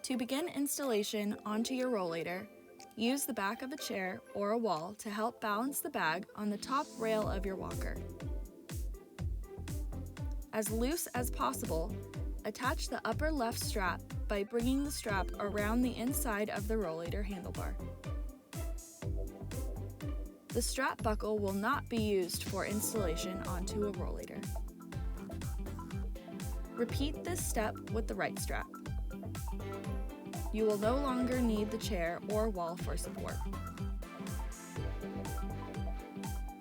To begin installation onto your rollator, use the back of a chair or a wall to help balance the bag on the top rail of your walker. As loose as possible, attach the upper left strap by bringing the strap around the inside of the rollator handlebar. The strap buckle will not be used for installation onto a rollator. Repeat this step with the right strap. You will no longer need the chair or wall for support.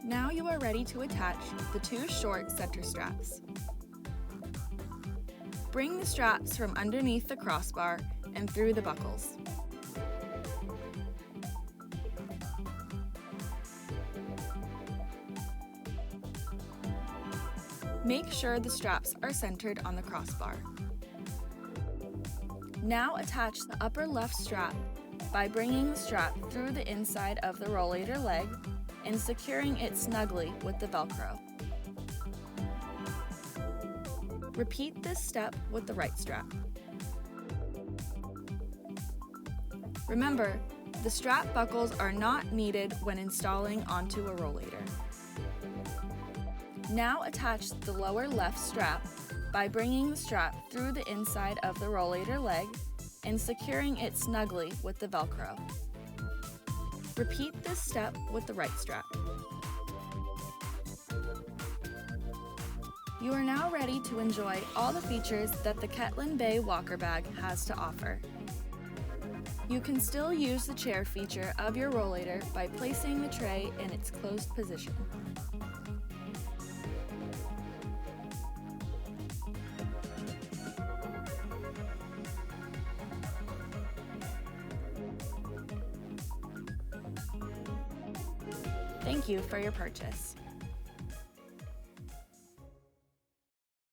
Now you are ready to attach the two short center straps. Bring the straps from underneath the crossbar and through the buckles. Make sure the straps are centered on the crossbar. Now attach the upper left strap by bringing the strap through the inside of the rollator leg and securing it snugly with the Velcro. Repeat this step with the right strap. Remember, the strap buckles are not needed when installing onto a rollator. Now attach the lower left strap by bringing the strap through the inside of the rollator leg and securing it snugly with the Velcro. Repeat this step with the right strap. You are now ready to enjoy all the features that the Kettland Bay Walker Bag has to offer. You can still use the chair feature of your rollator by placing the tray in its closed position. Thank you for your purchase.